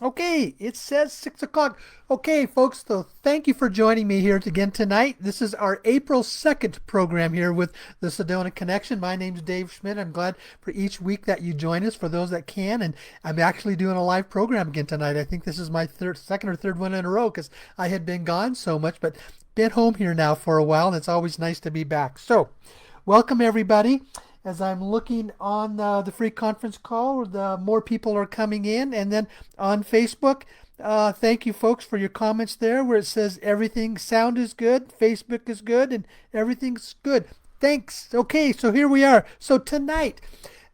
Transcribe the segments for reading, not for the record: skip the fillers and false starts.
Okay, it says 6 o'clock. Okay, folks, so thank you for joining me here again tonight. This is our April 2nd program here with the Sedona Connection. My name's Dave Schmidt. I'm glad for each week that you join us for those that can. And I'm actually doing a live program again tonight. I think this is my second or third one in a row because I had been gone so much, but been home here now for a while, and it's always nice to be back. So, welcome everybody. As I'm looking on the free conference call, the more people are coming in, and then on Facebook. Thank you, folks, for your comments there, where it says everything sound is good, Facebook is good, and everything's good. Thanks. Okay, so here we are. So tonight,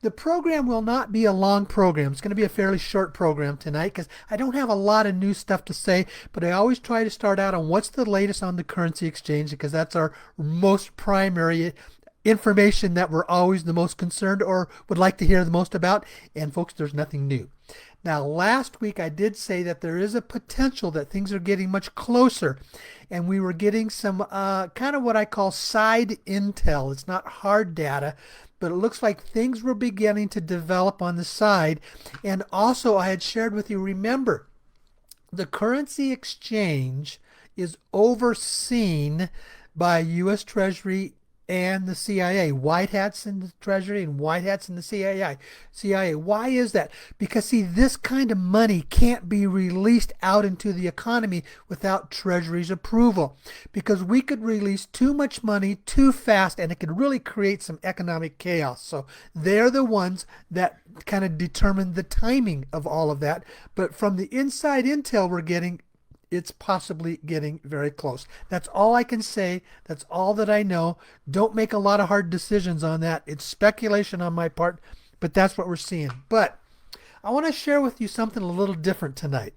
the program will not be a long program. It's going to be a fairly short program tonight because I don't have a lot of new stuff to say, but I always try to start out on what's the latest on the currency exchange because that's our most primary information that we're always the most concerned or would like to hear the most about. And folks, there's nothing new. Now, last week I did say that there is a potential that things are getting much closer, and we were getting some kind of what I call side intel. It's not hard data, but it looks like things were beginning to develop on the side. And also, I had shared with you, remember, the currency exchange is overseen by U.S. Treasury and the CIA, white hats in the Treasury and white hats in the CIA. Why is that? Because see, this kind of money can't be released out into the economy without Treasury's approval. Because we could release too much money too fast and it could really create some economic chaos. So they're the ones that kind of determine the timing of all of that. But from the inside intel we're getting, it's possibly getting very close. That's all I can say. That's all that I know. Don't make a lot of hard decisions on that. It's speculation on my part, but that's what we're seeing. But I want to share with you something a little different tonight.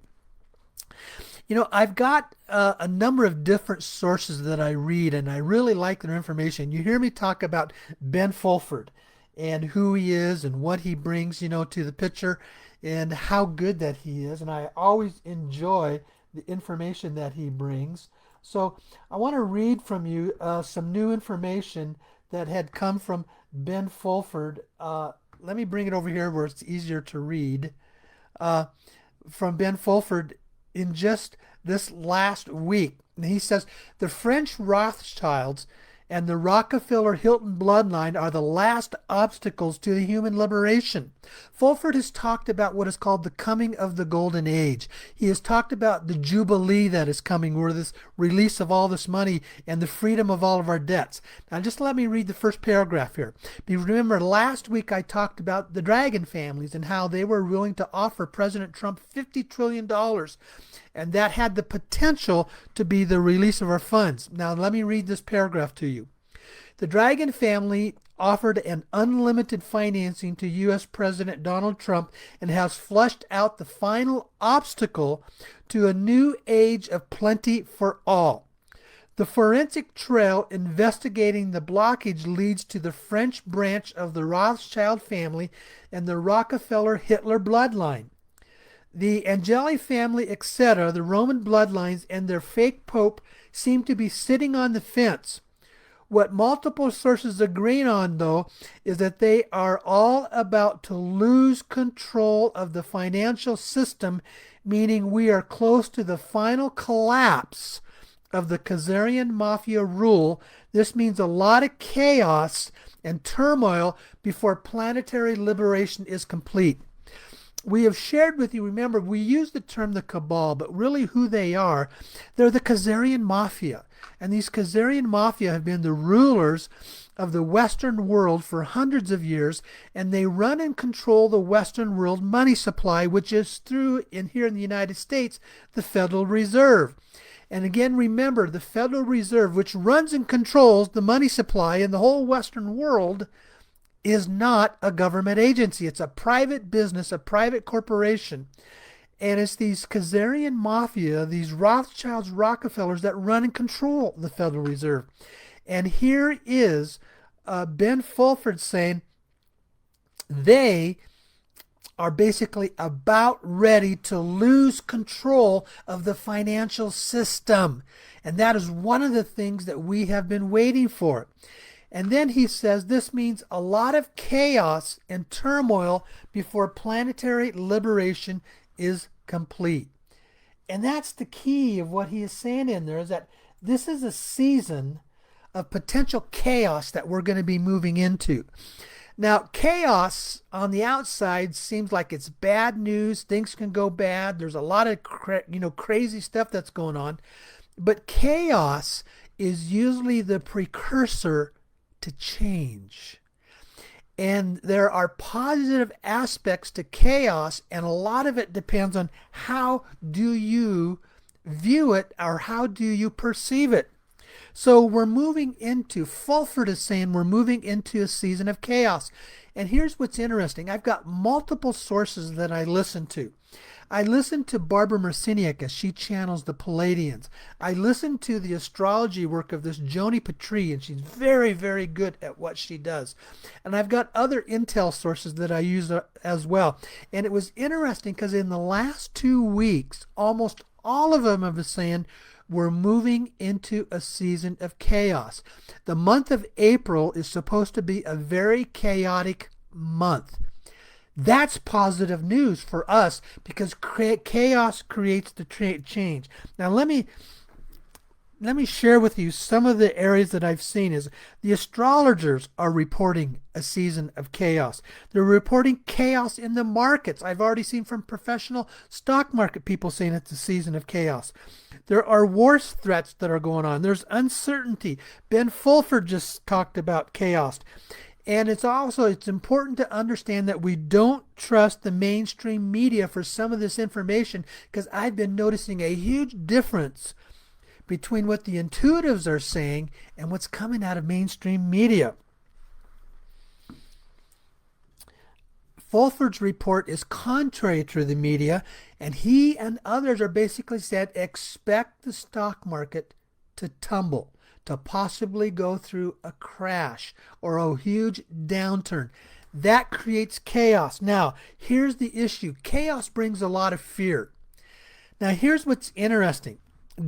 You know, I've got a number of different sources that I read, and I really like their information. You hear me talk about Ben Fulford and who he is and what he brings, to the picture and how good that he is. And I always enjoy the information that he brings. So I want to read from you some new information that had come from Ben Fulford. Let me bring it over here where it's easier to read. From Ben Fulford in just this last week. And he says the French Rothschilds and the Rockefeller-Hilton bloodline are the last obstacles to the human liberation. Fulford has talked about what is called the coming of the golden age. He has talked about the jubilee that is coming, where this release of all this money and the freedom of all of our debts. Now just let me read the first paragraph here. Remember last week I talked about the Dragon families and how they were willing to offer President Trump $50 trillion. And that had the potential to be the release of our funds. Now let me read this paragraph to you. The Dragon family offered an unlimited financing to U.S. President Donald Trump and has flushed out the final obstacle to a new age of plenty for all. The forensic trail investigating the blockage leads to the French branch of the Rothschild family and the Rockefeller-Hitler bloodline. The Angeli family, etc., the Roman bloodlines, and their fake pope seem to be sitting on the fence. What multiple sources agree on, though, is that they are all about to lose control of the financial system, meaning we are close to the final collapse of the Khazarian mafia rule. This means a lot of chaos and turmoil before planetary liberation is complete. We have shared with you, remember, we use the term the cabal, but really who they are, they're the Khazarian mafia. And these Khazarian mafia have been the rulers of the Western world for hundreds of years, and they run and control the Western world money supply, which is through, here in the United States, the Federal Reserve. And again, remember, the Federal Reserve, which runs and controls the money supply in the whole Western world, is not a government agency. It's a private business, a private corporation. And it's these Khazarian mafia, these Rothschilds, Rockefellers that run and control the Federal Reserve. And here is Ben Fulford saying they are basically about ready to lose control of the financial system. And that is one of the things that we have been waiting for. And then he says this means a lot of chaos and turmoil before planetary liberation is complete. And that's the key of what he is saying in there, is that this is a season of potential chaos that we're going to be moving into. Now, chaos on the outside seems like it's bad news. Things can go bad. There's a lot of crazy stuff that's going on. But chaos is usually the precursor to change. And there are positive aspects to chaos, and a lot of it depends on how do you view it or how do you perceive it. So we're moving into, Fulford is saying we're moving into a season of chaos. And here's what's interesting. I've got multiple sources that I listen to. I listen to Barbara Marciniak as she channels the Pleiadians. I listen to the astrology work of this Joni Patry, and she's very, very good at what she does. And I've got other intel sources that I use as well. And it was interesting because in the last 2 weeks, almost all of them have been saying we're moving into a season of chaos. The month of April is supposed to be a very chaotic month. That's positive news for us because chaos creates the change. Now let me share with you some of the areas that I've seen. Is the astrologers are reporting a season of chaos. They're reporting chaos in the markets. I've already seen from professional stock market people saying it's a season of chaos. There are war threats that are going on. There's uncertainty. Ben Fulford just talked about chaos. And it's important to understand that we don't trust the mainstream media for some of this information, because I've been noticing a huge difference between what the intuitives are saying and what's coming out of mainstream media. Fulford's report is contrary to the media, and he and others are basically said expect the stock market to tumble, to possibly go through a crash or a huge downturn. That creates chaos. Now, here's the issue. Chaos brings a lot of fear. Now, here's what's interesting.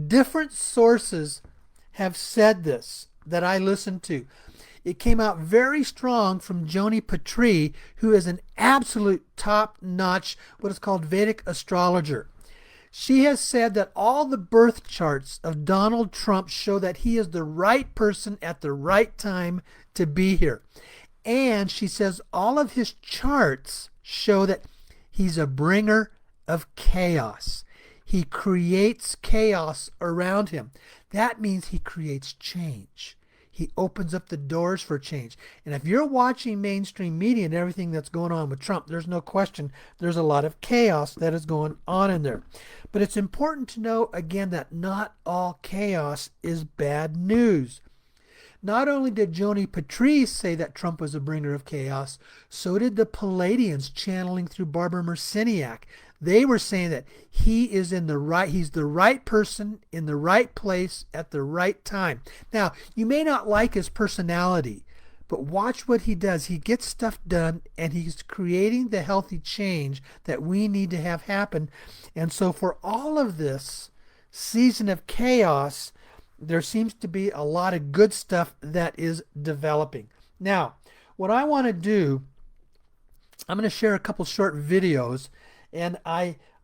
Different sources have said this that I listened to. It came out very strong from Joni Patry, who is an absolute top-notch, what is called Vedic astrologer. She has said that all the birth charts of Donald Trump show that he is the right person at the right time to be here. And she says all of his charts show that he's a bringer of chaos. He creates chaos around him. That means he creates change. He opens up the doors for change. And if you're watching mainstream media and everything that's going on with Trump, there's no question there's a lot of chaos that is going on in there. But it's important to know, again, that not all chaos is bad news. Not only did Joni Patry say that Trump was a bringer of chaos, so did the Pleiadians channeling through Barbara Marciniak. They were saying that he's the right person in the right place at the right time. Now, you may not like his personality, but watch what he does. He gets stuff done, and he's creating the healthy change that we need to have happen. And so for all of this season of chaos, there seems to be a lot of good stuff that is developing. Now, what I want to do, I'm going to share a couple short videos. And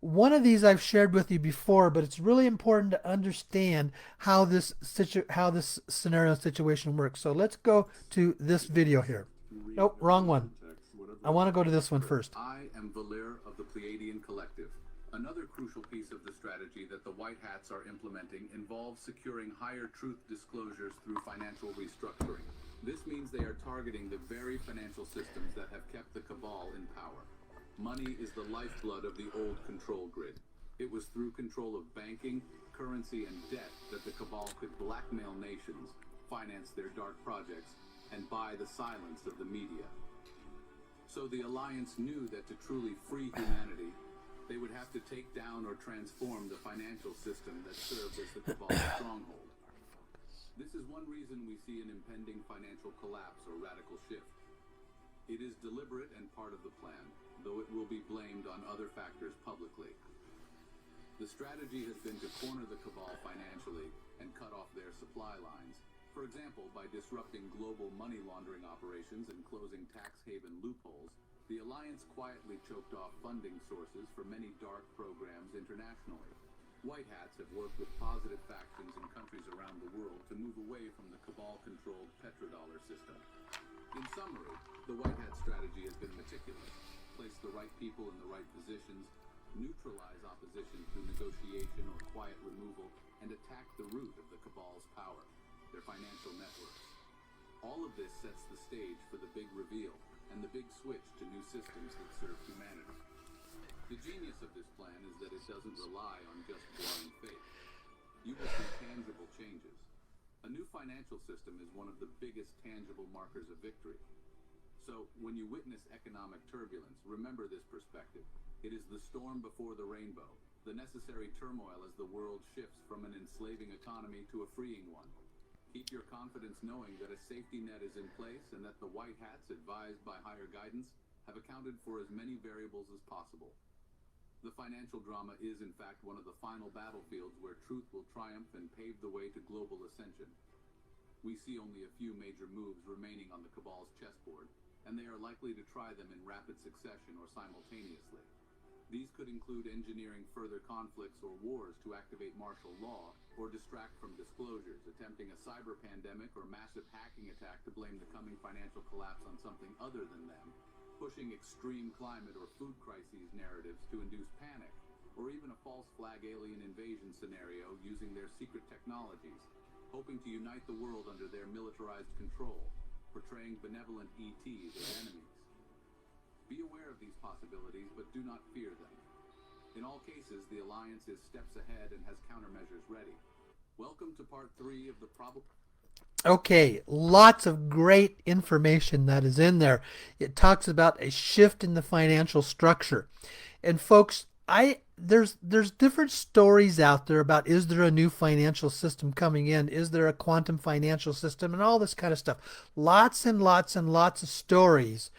one of these I've shared with you before, but it's really important to understand how this scenario situation works. So let's go to this video here. Nope, wrong one. I want to go to this one first. I am Valer of the Pleiadian Collective. Another crucial piece of the strategy that the White Hats are implementing involves securing higher truth disclosures through financial restructuring. This means they are targeting the very financial systems that have kept the cabal in power. Money is the lifeblood of the old control grid. It was through control of banking, currency, and debt that the cabal could blackmail nations, finance their dark projects, and buy the silence of the media. So the Alliance knew that to truly free humanity, they would have to take down or transform the financial system that served as the cabal's stronghold. This is one reason we see an impending financial collapse or radical shift. It is deliberate and part of the plan, though it will be blamed on other factors publicly. The strategy has been to corner the cabal financially and cut off their supply lines, for example by disrupting global money laundering operations and closing tax haven loopholes, The alliance quietly choked off funding sources for many dark programs internationally. White hats have worked with positive factions in countries around the world to move away from the cabal-controlled petrodollar system. In summary, the white hat strategy has been meticulous. Place the right people in the right positions, neutralize opposition through negotiation or quiet removal, and attack the root of the cabal's power, their financial networks. All of this sets the stage for the big reveal and the big switch to new systems that serve humanity. The genius of this plan is that it doesn't rely on just blind faith. You will see tangible changes. A new financial system is one of the biggest tangible markers of victory. So, when you witness economic turbulence, remember this perspective. It is the storm before the rainbow, the necessary turmoil as the world shifts from an enslaving economy to a freeing one. Keep your confidence knowing that a safety net is in place and that the white hats, advised by higher guidance, have accounted for as many variables as possible. The financial drama is, in fact, one of the final battlefields where truth will triumph and pave the way to global ascension. We see only a few major moves remaining on the cabal's chessboard, and they are likely to try them in rapid succession or simultaneously. These could include engineering further conflicts or wars to activate martial law, or distract from disclosures, attempting a cyber pandemic or massive hacking attack to blame the coming financial collapse on something other than them, pushing extreme climate or food crises narratives to induce panic, or even a false flag alien invasion scenario using their secret technologies, hoping to unite the world under their militarized control, portraying benevolent ETs as enemies. Be aware of these possibilities, but do not fear them. In all cases, the Alliance is steps ahead and has countermeasures ready. Welcome to part 3 of the probable... Okay, lots of great information that is in there. It talks about a shift in the financial structure. And folks, there's different stories out there about, is there a new financial system coming in? Is there a quantum financial system? And all this kind of stuff. Lots and lots and lots of stories.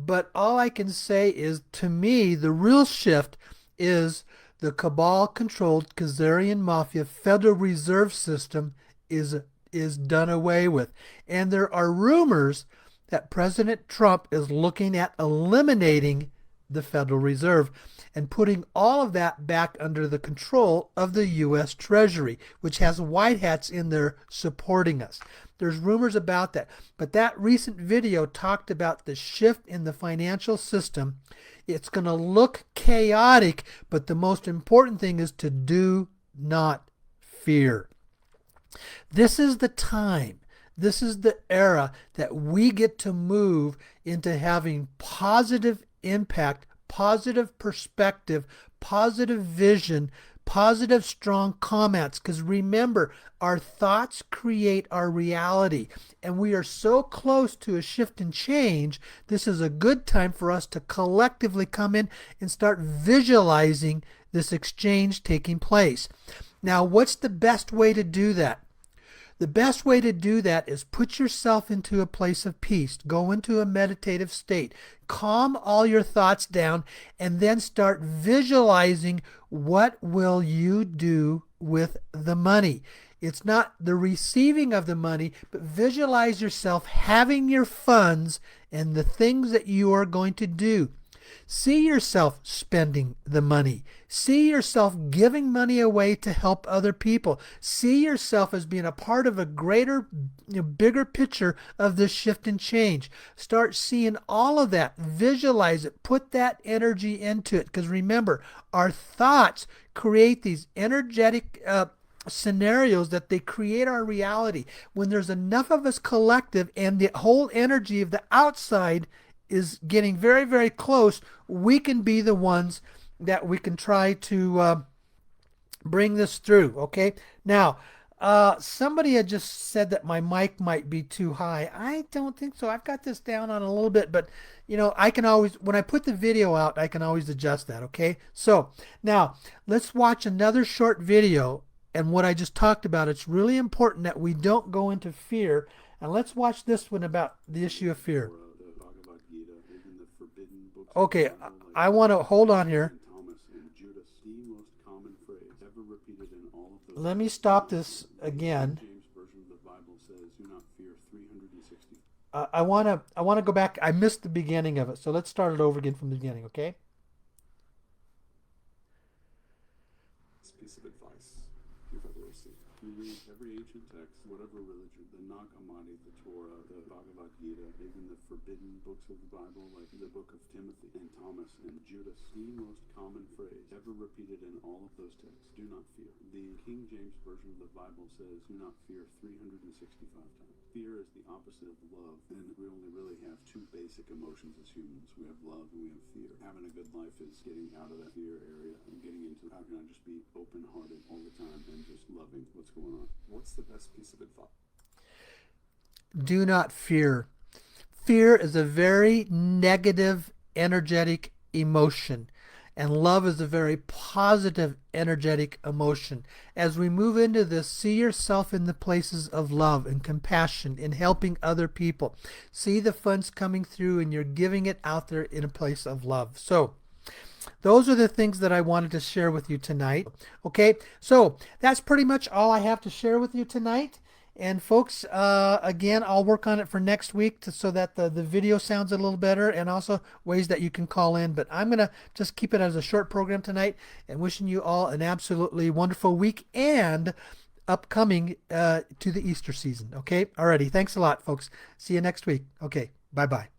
But all I can say is, to me, the real shift is the cabal-controlled Khazarian Mafia Federal Reserve System is done away with. And there are rumors that President Trump is looking at eliminating the Federal Reserve and putting all of that back under the control of the U.S. Treasury, which has white hats in there supporting us. There's rumors about that. But that recent video talked about the shift in the financial system. It's going to look chaotic, but the most important thing is to do not fear. This is the time, this is the era that we get to move into having positive impact, positive perspective, positive vision, positive strong comments. Because remember, our thoughts create our reality. And we are so close to a shift and change, this is a good time for us to collectively come in and start visualizing this exchange taking place. Now, what's the best way to do that? The best way to do that is put yourself into a place of peace. Go into a meditative state. Calm all your thoughts down and then start visualizing what will you do with the money. It's not the receiving of the money, but visualize yourself having your funds and the things that you are going to do. See yourself spending the money. See yourself giving money away to help other people. See yourself as being a part of a greater, bigger picture of this shift and change. Start seeing all of that. Visualize it. Put that energy into it. Because remember, our thoughts create these energetic scenarios that they create our reality. When there's enough of us collective and the whole energy of the outside is getting very, very close, we can be the ones that we can try to bring this through. Okay. Now, somebody had just said that my mic might be too high. I don't think so. I've got this down on a little bit, but I can always, when I put the video out, I can always adjust that. Okay. So now let's watch another short video. And what I just talked about, it's really important that we don't go into fear. And let's watch this one about the issue of fear. Okay, I want to hold on here. Let me stop this again. I wanna go back. I missed the beginning of it, so let's start it over again from the beginning, okay? This piece of advice you've ever received. You read every ancient text, whatever religion, the Nag Hammadi, the Torah, the Bhagavad Gita, even the forbidden books of the Bible, like the book of Timothy and Thomas and Judas. The most common phrase ever repeated in all of those texts, do not fear. The King James Version of the Bible says, do not fear 365 times. Fear is the opposite of love, and we only really have two basic emotions as humans. We have love and we have fear. Having a good life is getting out of that fear area and getting into how can I just be open-hearted all the time and just loving what's going on. What's the best piece of advice? Do not fear. Fear is a very negative, energetic emotion, and love is a very positive, energetic emotion. As we move into this, see yourself in the places of love and compassion in helping other people. See the funds coming through, and you're giving it out there in a place of love. So, those are the things that I wanted to share with you tonight. Okay, so that's pretty much all I have to share with you tonight. And folks, again, I'll work on it for next week so that the video sounds a little better, and also ways that you can call in. But I'm going to just keep it as a short program tonight, and wishing you all an absolutely wonderful week and upcoming to the Easter season. Okay, alrighty. Thanks a lot, folks. See you next week. Okay, bye-bye.